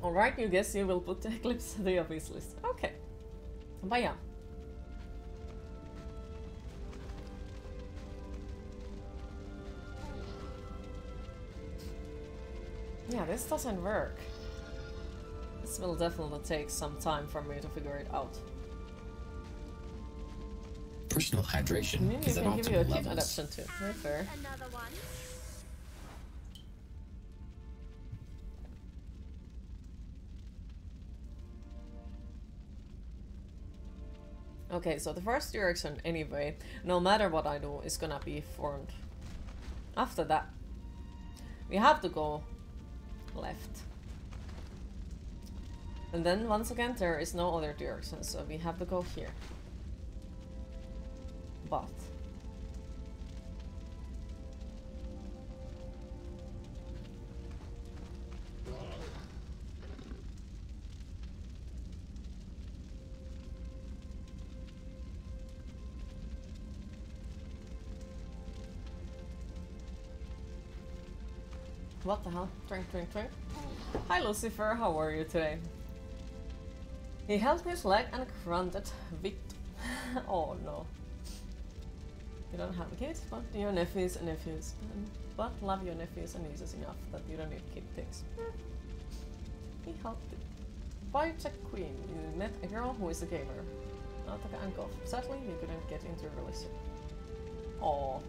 Alright, you guess you will put the Eclipse to your wish list. Okay. But yeah. Yeah, this doesn't work. This will definitely take some time for me to figure it out. Personal hydration is at optimal give you a levels. adaptation too. Very fair. Another one. Okay, so the first direction anyway, no matter what I do, is gonna be formed. After that, we have to go left. And then once again there is no other direction, so we have to go here. But what the hell? Twink, twink, twink. Hi Lucifer, how are you today? He held his leg and grunted, Victor. Oh no. You don't have kids, but your nephews and nephews. But love your nephews and nieces enough that you don't need kid things. He helped it. Biotech Queen, you met a girl who is a gamer. Not a golf. Sadly, you couldn't get into a relationship. Aww.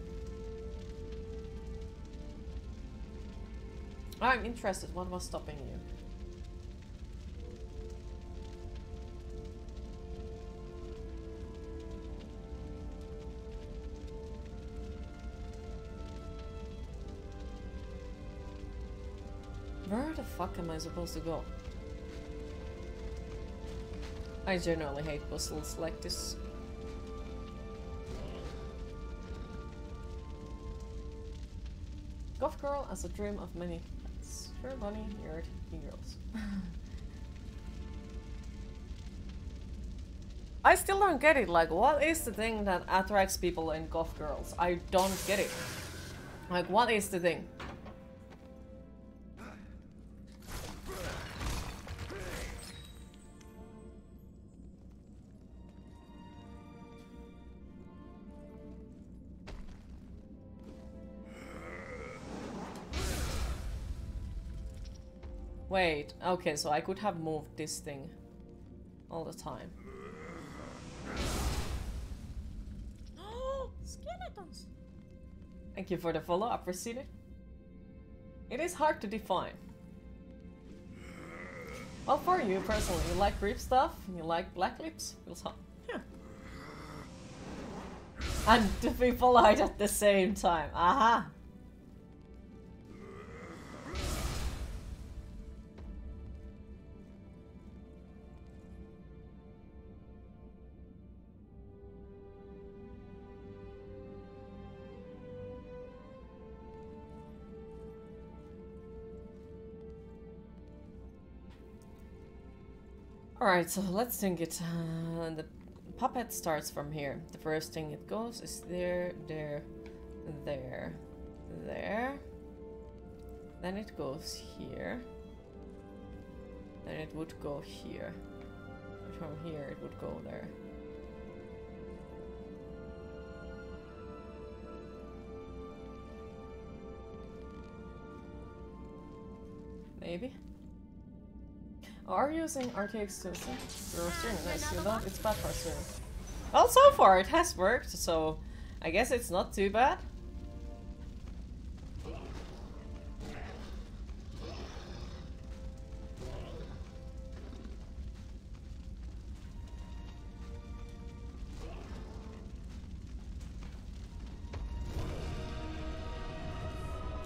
I'm interested, what was stopping you? Where the fuck am I supposed to go? I generally hate puzzles like this. Golf girl as a dream of many. Sure, bunny, nerd, girls. I still don't get it. Like, what is the thing that attracts people in golf girls? I don't get it. Like, what is the thing? Wait, okay, so I could have moved this thing all the time. Skeletons! Thank you for the follow, appreciate it. It is hard to define. Well, for you personally, you like creep stuff, you like black lips, feels hot. Yeah. And to be polite at the same time. Aha! Alright, so let's think it. The puppet starts from here. The first thing it goes is there, there, there, there. Then it goes here. Then it would go here. And from here it would go there. Maybe. Are you using RTX to your stream? Nice, you know it's bad for stream. Well, so far it has worked, so I guess it's not too bad.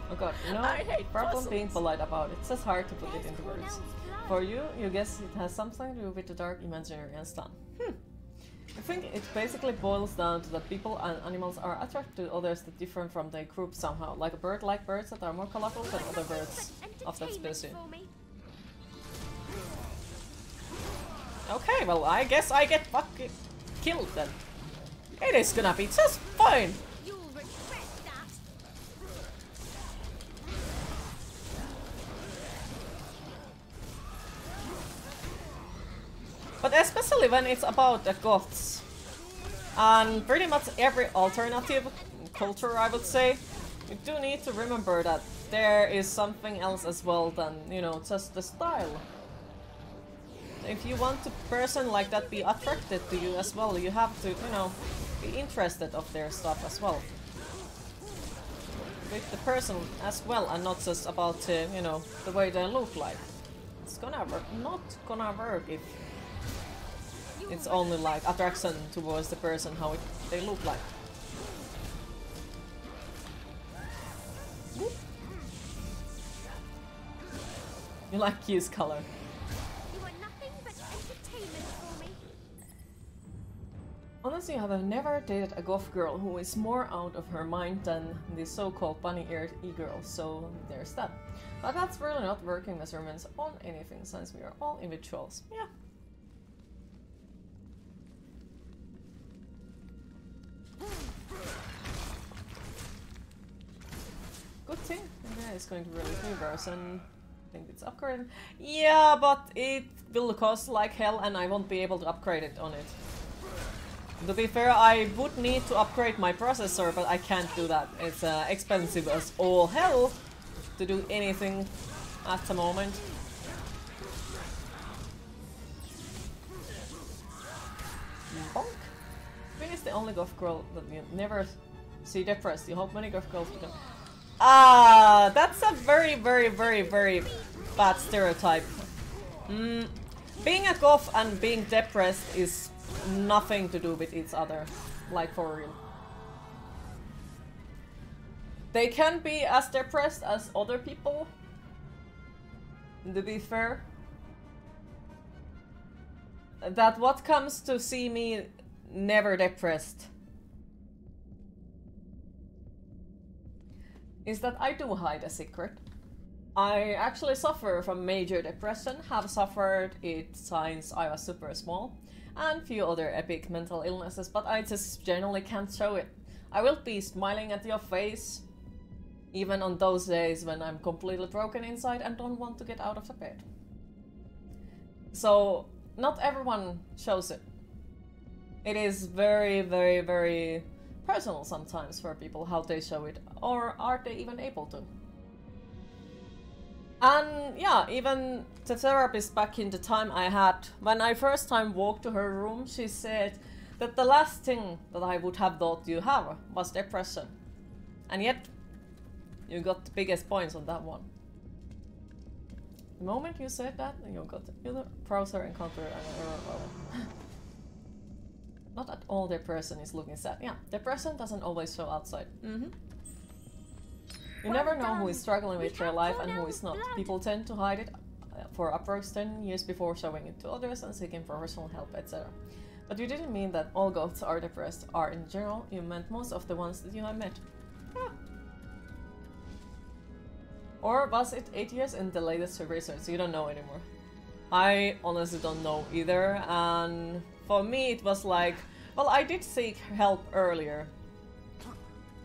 Oh god, no problem being polite about it. It's just hard to put it into words. For you, you guess it has something to do with the dark imaginary and stuff. I think it basically boils down to that people and animals are attracted to others that differ from their group somehow. Like a bird like birds that are more colorful than other birds of that species. Okay, well I guess I get fucking killed then. It is gonna be just fine! But especially when it's about the goths. And pretty much every alternative culture, I would say, you do need to remember that there is something else as well than, you know, just the style. If you want a person like that be attracted to you as well, you have to, you know, be interested of their stuff as well. With the person as well, and not just about, you know, the way they look like. It's gonna work, not gonna work if it's only like attraction towards the person, how they look like. Whoop. You like Q's color. You are nothing but entertainment for me. Honestly, I have never dated a goth girl who is more out of her mind than the so-called bunny-eared e-girl, so there's that. But that's really not working measurements on anything, since we are all individuals. Yeah. Good thing. Yeah, it's going to really reverse and I think it's upgraded. Yeah, but it will cost like hell and I won't be able to upgrade it on it. To be fair, I would need to upgrade my processor, but I can't do that. It's expensive as all hell to do anything at the moment. Bonk. Queen is the only goth girl that you never see depressed. You hope many goth girls become... Ah, that's a very, very, very, very bad stereotype. Being a goth and being depressed is nothing to do with each other. Like, for real. They can be as depressed as other people, to be fair. That what comes to see me never depressed is that I do hide a secret. I actually suffer from major depression, have suffered it since I was super small, and few other epic mental illnesses, but I just generally can't show it. I will be smiling at your face, even on those days when I'm completely broken inside and don't want to get out of the bed. So, not everyone shows it. It is very, very, very personal sometimes for people how they show it, or are they even able to. And yeah, even the therapist back in the time I had, when I first time walked to her room, she said that the last thing that I would have thought you have was depression. And yet, you got the biggest points on that one. The moment you said that, you got the browser encounter an error. Not that all depression is looking sad. Yeah, depression doesn't always show outside. You never know who is struggling with their life and who is not. People tend to hide it for approx 10 years before showing it to others and seeking professional help, etc. But you didn't mean that all goths are depressed, are in general. You meant most of the ones that you have met. Yeah. Or was it 8 years in the latest research? You don't know anymore. I honestly don't know either, and for me it was like, well, I did seek help earlier.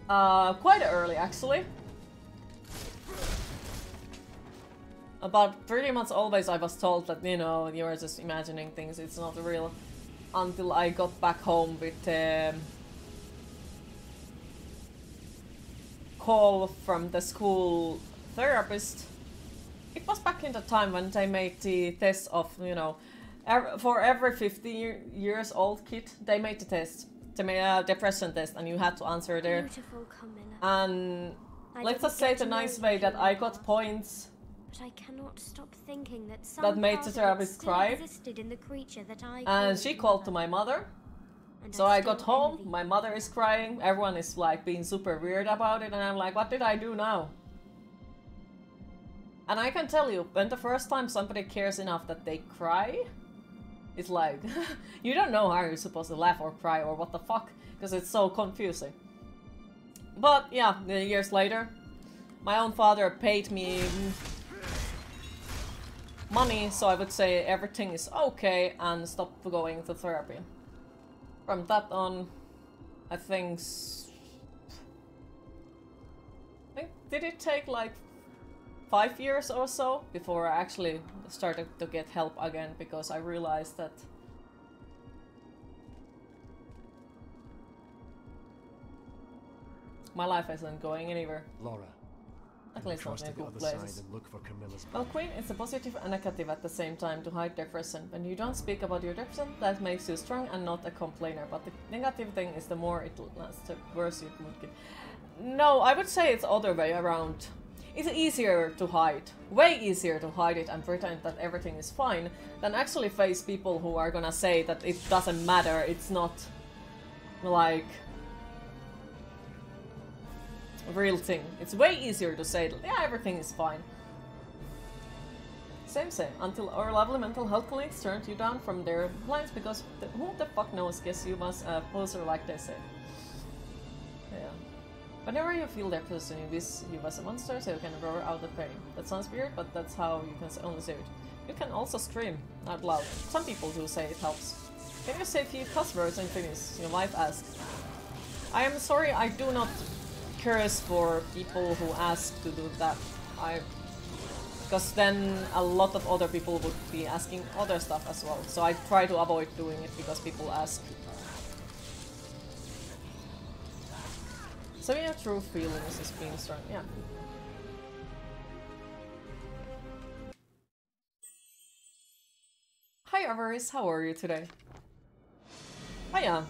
Quite early actually. But pretty much always I was told that, you know, you are just imagining things, it's not real. Until I got back home with call from the school therapist. It was back in the time when they made the test of, you know, for every 50 years old kid, they made the test. They made a depression test and you had to answer there. Beautiful Camilla. And let's just say the nice way that I got points. But I cannot stop thinking that That made the therapist cry. In the creature that I and she called to my mother. So I got home, my mother is crying, everyone is like being super weird about it, and I'm like, what did I do now? And I can tell you, when the first time somebody cares enough that they cry, it's like, you don't know how you're supposed to laugh or cry or what the fuck, because it's so confusing. But yeah, years later, my own father paid me money, so I would say everything is okay, and stopped going to therapy. From that on, I think... Did it take like 5 years or so before I actually started to get help again, because I realized that My life isn't going anywhere. Laura, At least not cross in to the good other places. side and look for Camilla's Well, Queen is a positive and negative at the same time to hide depression. When you don't speak about your depression, that makes you strong and not a complainer. But the negative thing is the more it lasts, the worse it would get. No, I would say it's other way around. It's easier to hide. Way easier to hide it and pretend that everything is fine than actually face people who are gonna say that it doesn't matter, it's not like a real thing. It's way easier to say that, yeah, everything is fine. Same. Until our lovely mental health colleagues turned you down from their lines because who the fuck knows, guess you was a poser like they say. Yeah. Whenever you feel depression, you wish you was a monster so you can roar out the pain. That sounds weird, but that's how you can only say it. You can also scream out loud. Some people do say it helps. Can you say a few cuss words in Finnish? Your wife asked. I am sorry, I do not curse for people who ask to do that. Because then a lot of other people would be asking other stuff as well. So I try to avoid doing it because people ask. So yeah, true feelings is being strong, yeah. Hi Avaris, how are you today? Hiya.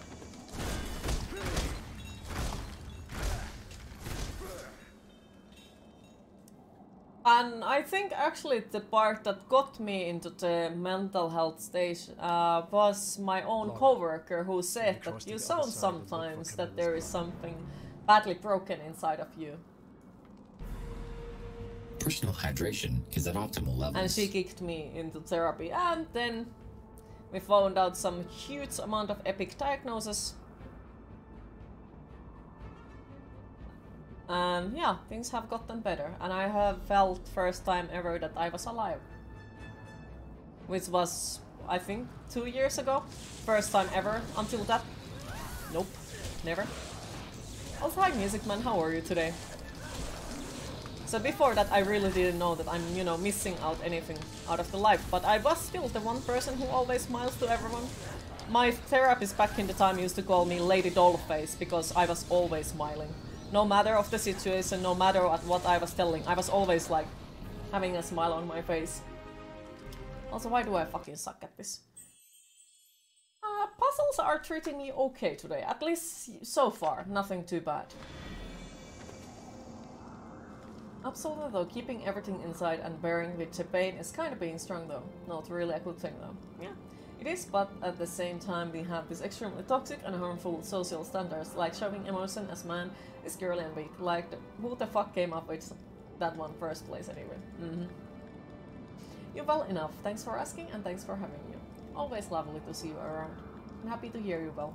And I think actually the part that got me into the mental health stage was my own coworker who said that you sound sometimes that there is something badly broken inside of you. Personal hydration is at optimal levels. And she kicked me into therapy, and then we found out some huge amount of epic diagnosis. And yeah, things have gotten better, and I have felt first time ever that I was alive. Which was, I think, 2 years ago. First time ever. Until that, nope, never. Also, hi Music Man, how are you today? So before that I really didn't know that I'm, you know, missing out anything out of the life, but I was still the one person who always smiles to everyone. My therapist back in the time used to call me Lady Dollface because I was always smiling. No matter of the situation, no matter what I was telling, I was always like having a smile on my face. Also, why do I fucking suck at this? Puzzles are treating me okay today, at least so far, nothing too bad. Absolutely though, keeping everything inside and bearing with the pain is kind of being strong though. Not really a good thing though. Yeah, it is, but at the same time we have these extremely toxic and harmful social standards, like showing emotion as man is girly and weak. Like, who the fuck came up with that one first place anyway? You're well enough, thanks for asking and thanks for having you. Always lovely to see you around. I'm happy to hear you well.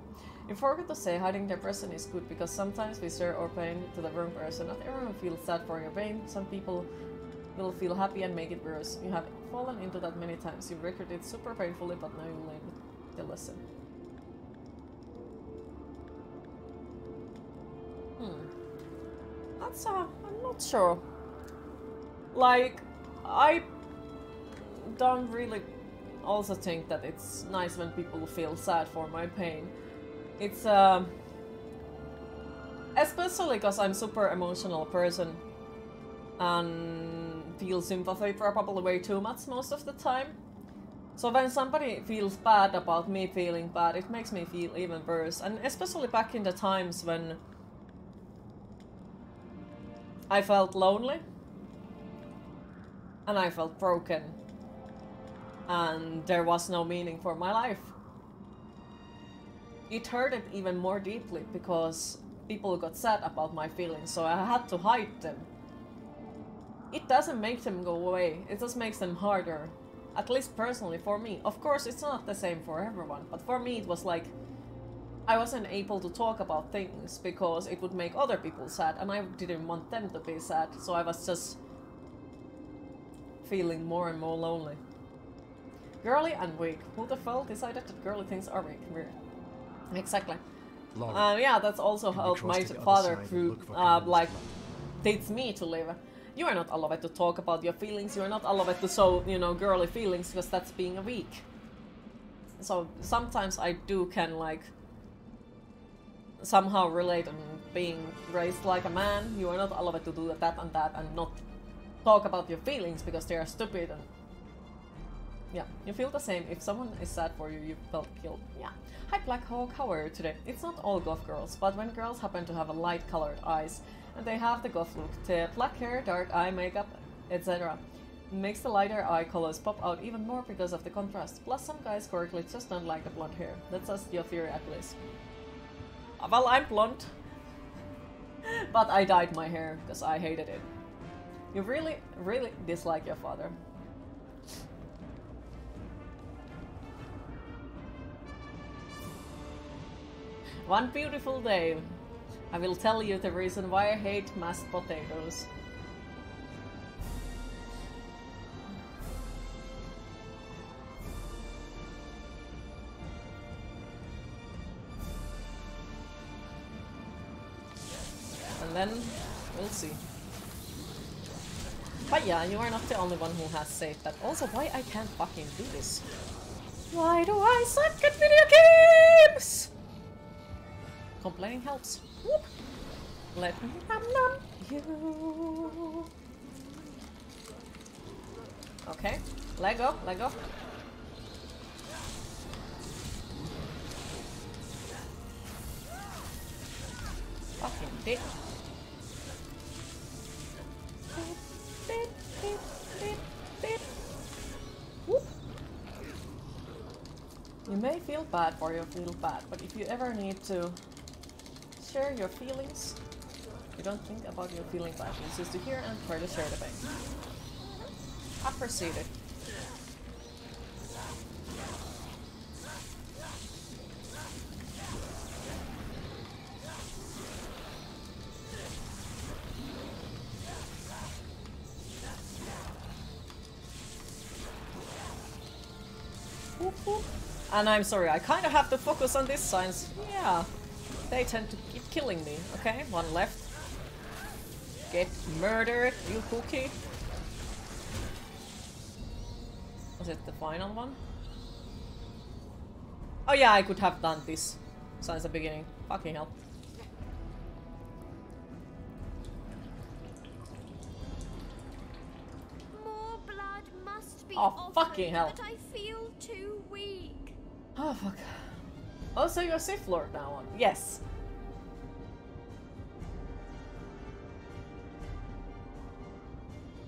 You forgot to say hiding depression is good because sometimes we share our pain to the wrong person. Not everyone feels sad for your pain. Some people will feel happy and make it worse. You have fallen into that many times. You regret it super painfully, but now you learn the lesson. That's I'm not sure. Like, I don't really also think that it's nice when people feel sad for my pain. It's especially because I'm super emotional person and feel sympathy probably way too much most of the time. So when somebody feels bad about me feeling bad, it makes me feel even worse. And especially back in the times when I felt lonely and I felt broken and there was no meaning for my life. It hurted even more deeply because people got sad about my feelings, so I had to hide them. It doesn't make them go away, it just makes them harder. At least personally for me. Of course it's not the same for everyone, but for me it was like I wasn't able to talk about things because it would make other people sad and I didn't want them to be sad, so I was just feeling more and more lonely. Girly and weak. Who the hell decided that girly things are weak? Weird. Exactly. Yeah, that's also how my father like teach me to live. You are not allowed to talk about your feelings, you are not allowed to show, you know, girly feelings because that's being weak. So sometimes I do can like somehow relate and being raised like a man, you are not allowed to do that and not talk about your feelings because they are stupid and yeah, you feel the same. If someone is sad for you, you felt killed. Yeah. Hi Black Hawk, how are you today? It's not all goth girls, but when girls happen to have a light colored eyes and they have the goth look, the black hair, dark eye makeup, etc. makes the lighter eye colors pop out even more because of the contrast. Plus some guys quirkily just don't like the blonde hair. That's just your theory at least. Well, I'm blonde. But I dyed my hair because I hated it. You really, really dislike your father. One beautiful day, I will tell you the reason why I hate mashed potatoes. And then, we'll see. But yeah, you are not the only one who has said that. Also, why I can't fucking do this? Why do I suck at video games? Complaining helps. Whoop. Let me num you. Okay, let go, let go. Fucking dick. Whoop. You may feel bad or you feel bad, but if you ever need to share your feelings, you don't think about your feeling bad. It's just to hear and try to share the pain. Appreciate it. And I'm sorry, I kind of have to focus on these signs. Yeah, they tend to keep killing me. Okay, one left. Get murdered, you cookie. Was it the final one? Oh yeah, I could have done this since the beginning. Fucking hell. More blood must be Oh, offered, fucking hell. but I feel too weak. Oh fuck. Also, you're Sith Lord now on. Yes.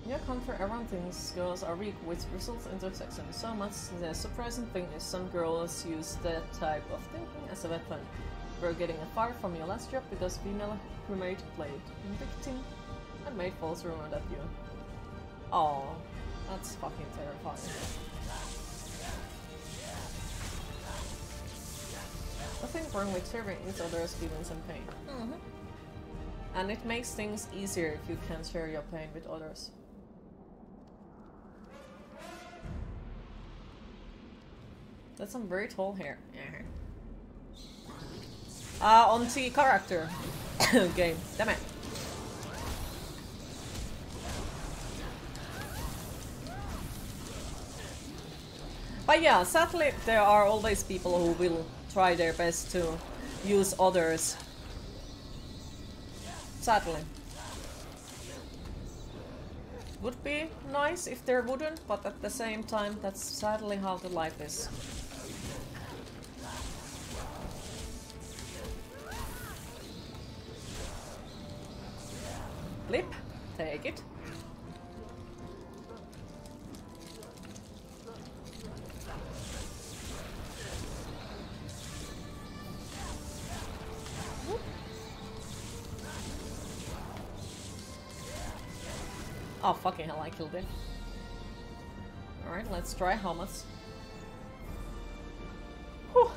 Your country, everyone thinks girls are weak, which results in sexing so much. The surprising thing is some girls use that type of thinking as a weapon. We're getting a fire from your last job because female crewmate played victim and made false rumor that you. Oh, that's fucking terrifying. Nothing wrong with sharing each other's feelings and pain. And it makes things easier if you can share your pain with others. That's some very tall hair. On the character game. Damn it. But yeah, sadly there are always people who will try their best to use others. Sadly. Would be nice if there wouldn't, but at the same time, that's sadly how the life is. Flip, take it. Oh fucking hell, I killed it. Alright, let's try helmets. Whew.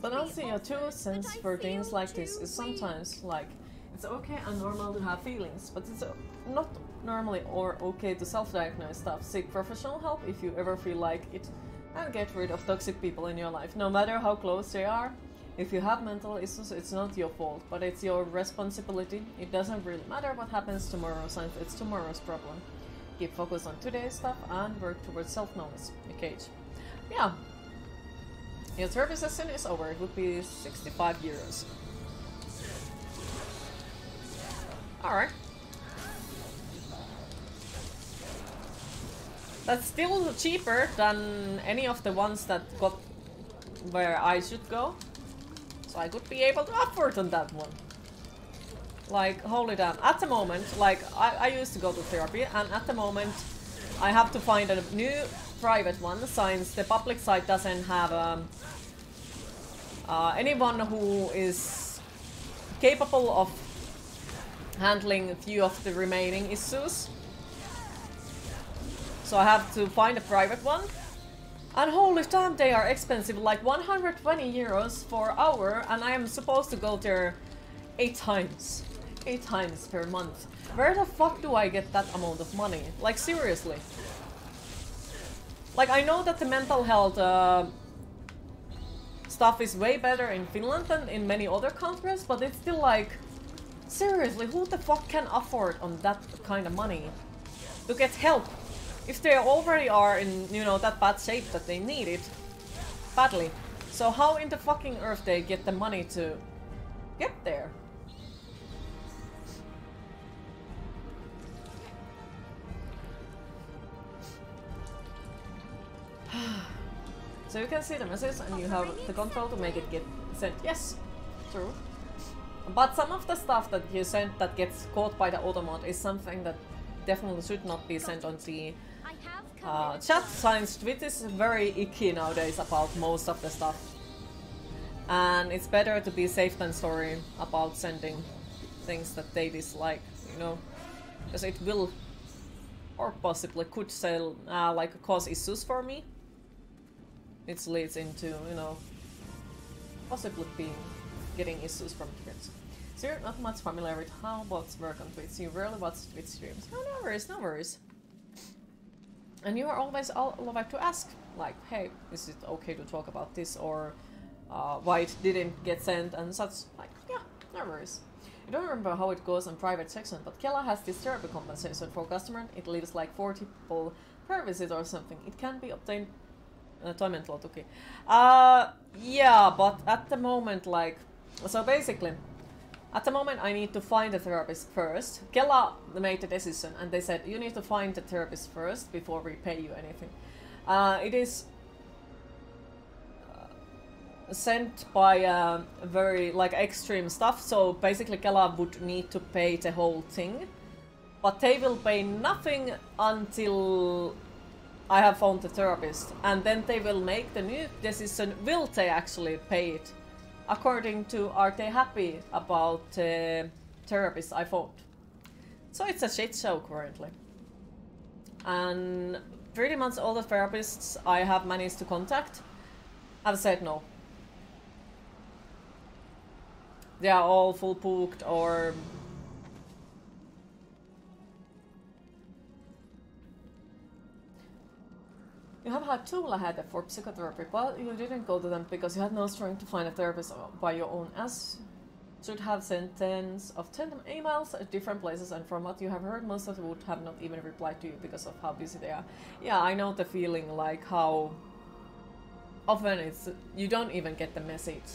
But also your two cents for things like this is sometimes like it's okay and normal to have feelings, but it's not normally or okay to self-diagnose stuff. Seek professional help if you ever feel like it and get rid of toxic people in your life, no matter how close they are. If you have mental issues, it's not your fault, but it's your responsibility. It doesn't really matter what happens tomorrow since it's tomorrow's problem. Keep focused on today's stuff and work towards self-knowledge. A cage. Yeah. Your service session is over. It would be 65 euros. Alright. That's still cheaper than any of the ones that got where I should go. So I could be able to afford on that one. Like, holy damn. At the moment, like, I used to go to therapy, and at the moment I have to find a new private one, since the public site doesn't have anyone who is capable of handling a few of the remaining issues. So I have to find a private one. And holy damn, they are expensive, like 120 euros for hour, and I am supposed to go there 8 times. 8 times per month. Where the fuck do I get that amount of money? Like, seriously. Like, I know that the mental health stuff is way better in Finland than in many other countries, but it's still like, seriously, who the fuck can afford on that kind of money to get help? If they already are in, you know, that bad shape that they need it badly. So how in the fucking earth they get the money to get there? So you can see the message and you have the control to make it get sent. Yes, true. But some of the stuff that you send that gets caught by the automat is something that definitely should not be sent on the chat. Science Twitch is very icky nowadays about most of the stuff. And it's better to be safe than sorry about sending things that they dislike, you know? Because it will, or possibly could sell, like cause issues for me. It leads into, you know, possibly getting issues from kids. So you're not much familiar with how bots work on Twitch. You rarely watch Twitch streams. Oh, no worries, no worries. And you are always allowed to ask, like, hey, is it okay to talk about this, or why it didn't get sent and such. Like, yeah, no worries. I don't remember how it goes on private section, but Kela has this therapy compensation for customer. It leaves like 40 people per visit or something. It can be obtained. Toimeentulotuki. Yeah, but at the moment, like, so basically, at the moment I need to find a therapist first. Kela made the decision and they said you need to find the therapist first before we pay you anything. It is sent by very like extreme stuff, so basically Kela would need to pay the whole thing, but they will pay nothing until I have found the therapist, and then they will make the new decision, will they actually pay it according to are they happy about the therapist I found. So it's a shit show currently. And pretty much all the therapists I have managed to contact have said no. They are all full booked or you have had 2 ahead for psychotherapy, but you didn't go to them because you had no strength to find a therapist by your own ass. Should have sent tens of 10 emails at different places, and from what you have heard, most of them would have not even replied to you because of how busy they are. Yeah, I know the feeling, like how often it's you don't even get the message.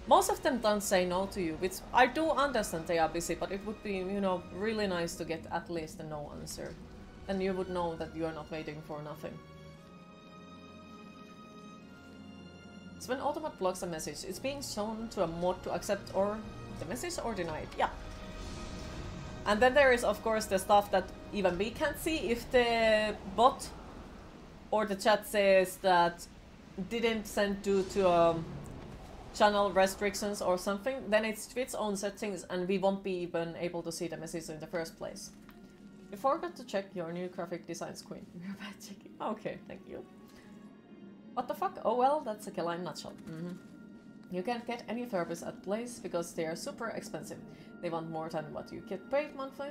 Most of them don't say no to you, which I do understand they are busy, but it would be, you know, really nice to get at least a no answer. Then you would know that you are not waiting for nothing. So when Automat blocks a message, it's being shown to a mod to accept or the message or deny it. Yeah. And then there is of course the stuff that even we can't see. If the bot or the chat says that didn't send due to channel restrictions or something, then it's Twitch's own settings and we won't be even able to see the message in the first place. You forgot to check your new graphic design screen. You're bad checking. Okay, thank you. What the fuck? Oh well, that's a Kela in a nutshell. You can't get any therapist at place because they are super expensive. They want more than what you get paid monthly.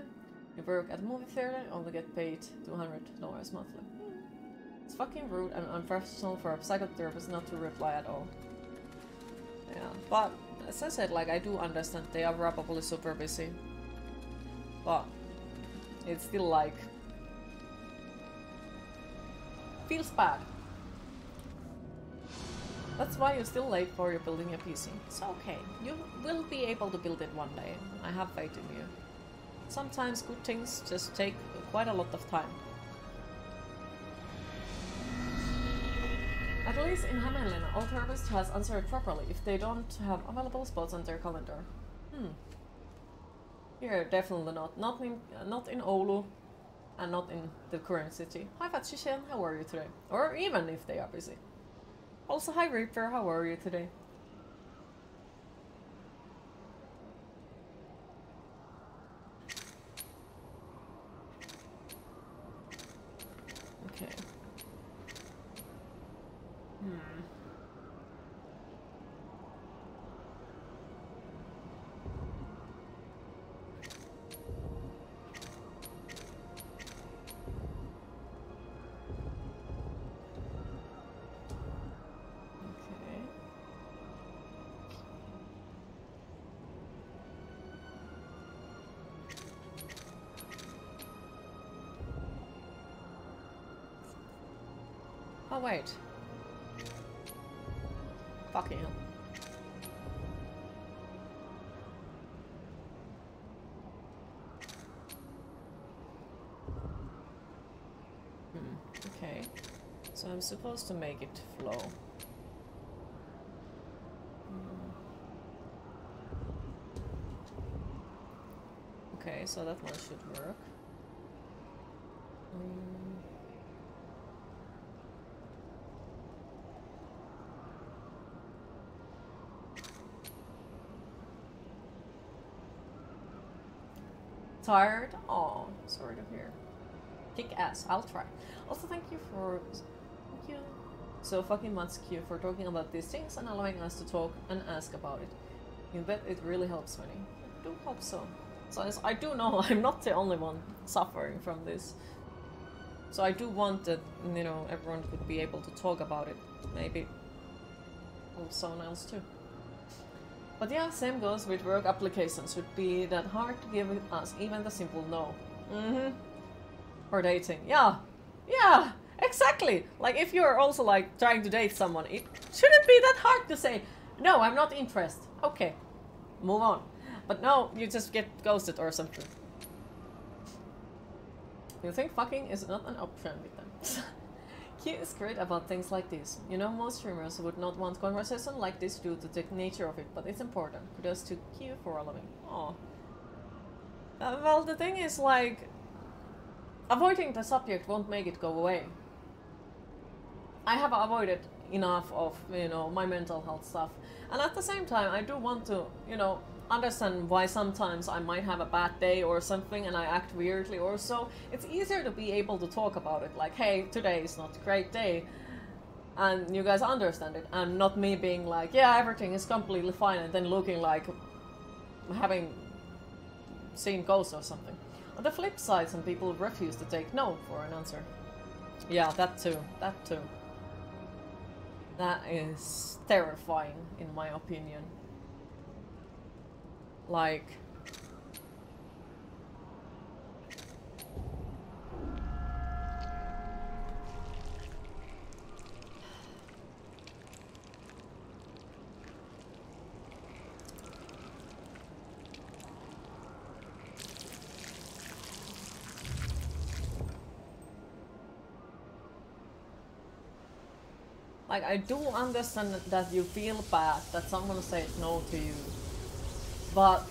You work at a movie theater and only get paid $200 monthly. It's fucking rude and unprofessional for a psychotherapist not to reply at all. Yeah, but as I said, like, I do understand they are probably super busy. But it's still like feels bad. That's why you're still late for your building a PC. It's okay. You will be able to build it one day. I have faith in you. Sometimes good things just take quite a lot of time. At least in Hämeenlinna, all therapists has answered properly if they don't have available spots on their calendar. Here, definitely not. Not in Oulu, and not in the current city. Hi Fatshishan, how are you today? Or even if they are busy. Also, hi Reaper, how are you today? Okay. Oh wait. Fucking hell. Okay. So I'm supposed to make it flow. Okay, so that one should work. Tired? Oh, sorry to hear. Kick ass. I'll try. Also, thank you so fucking much, Q, for talking about these things and allowing us to talk and ask about it. You bet it really helps, Winnie. I do hope so. So I do know I'm not the only one suffering from this. So I do want that, you know, everyone could be able to talk about it. Maybe someone else too. But yeah, same goes with work applications. Would be that hard to give us even the simple no. Or dating. Yeah. Yeah, exactly. Like if you're also like trying to date someone, it shouldn't be that hard to say, no, I'm not interested. Okay, move on. But no, you just get ghosted or something. You think fucking is not an option with them. Q is great about things like this. You know, most streamers would not want conversation like this due to the nature of it, but it's important. Kudos to Q for allowing. Aw. Well, the thing is, like, avoiding the subject won't make it go away. I have avoided enough of, you know, my mental health stuff. And at the same time, I do want to, you know, understand why sometimes I might have a bad day or something and I act weirdly or so. It's easier to be able to talk about it, like, hey, today is not a great day. And you guys understand it. And not me being like, yeah, everything is completely fine and then looking like having seen ghosts or something. On the flip side, some people refuse to take no for an answer. Yeah, that too. That too. That is terrifying, in my opinion. Like... Like, I do understand that you feel bad that someone said no to you, but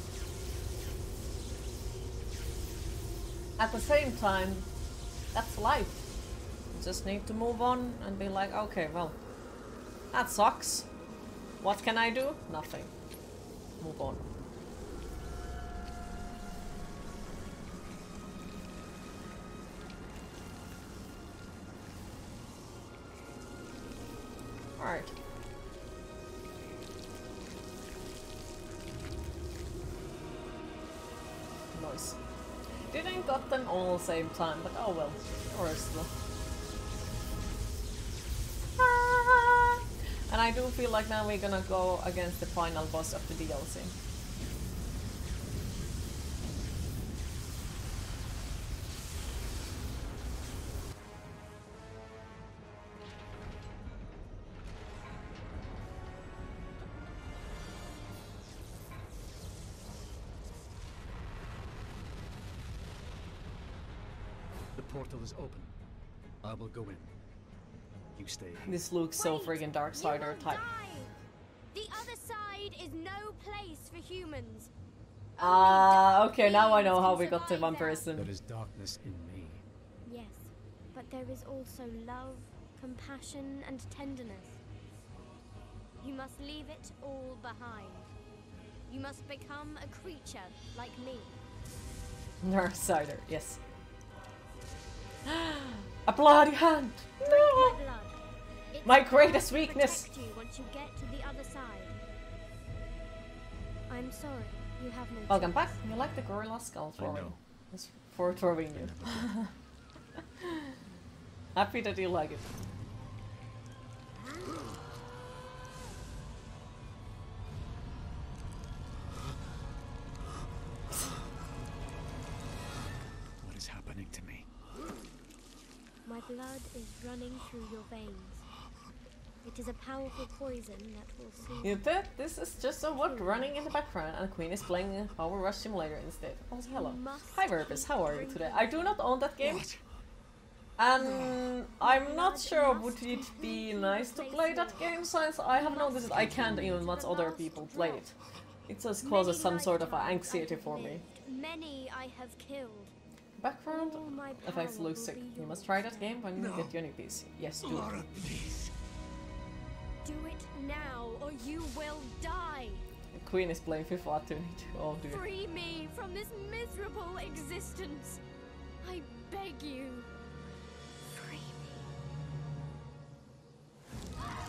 at the same time, that's life. You just need to move on and be like, okay, well, that sucks. What can I do? Nothing. Move on. Alright. Nice. Didn't got them all same time, but oh well. Or still. And I do feel like now we're gonna go against the final boss of the DLC. The portal is open. I will go in. You stay here. This looks so Wait, friggin' Darksider you will type. die. The other side is no place for humans. Okay, now I know how we got to one There person. is darkness in me. Yes, but there is also love, compassion, and tenderness. You must leave it all behind. You must become a creature like me. Darksider, yes. A bloody hand! Drink No! my blood. It My will greatest weakness! protect you once you get to the other side. I'm sorry, you have no Welcome choice. back. You like the gorilla skull I throwing? know. It's for throwing you. Happy that you like it. What is happening to me? My blood is running through your veins. It is a powerful poison that will soothe You bet this is just a what running in the background and Queen is playing a Power Rush Simulator instead. Also, hello. Hi Verpus, how are you today? I do not own that game. And I'm not sure would it be nice to play that game since I have noticed that I can't even watch other people play it. It just causes some sort of anxiety for me. Many I have killed. Background All my effects power look will sick. be You must yours. try that game when you get your new PC. Yes, do it. Laura, please. Do it now, or you will die. The Queen is playing FIFA too. Oh dear. Free me from this miserable existence. I beg you. Free me.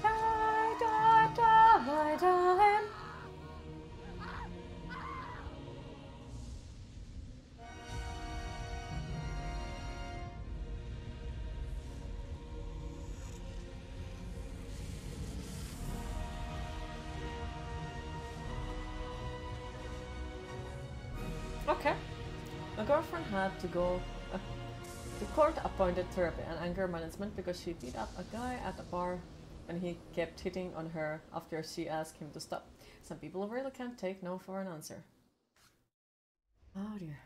Die, die, die, die. Okay. My girlfriend had to go to court-appointed therapy and anger management because she beat up a guy at a bar and he kept hitting on her after she asked him to stop. Some people really can't take no for an answer. Oh dear.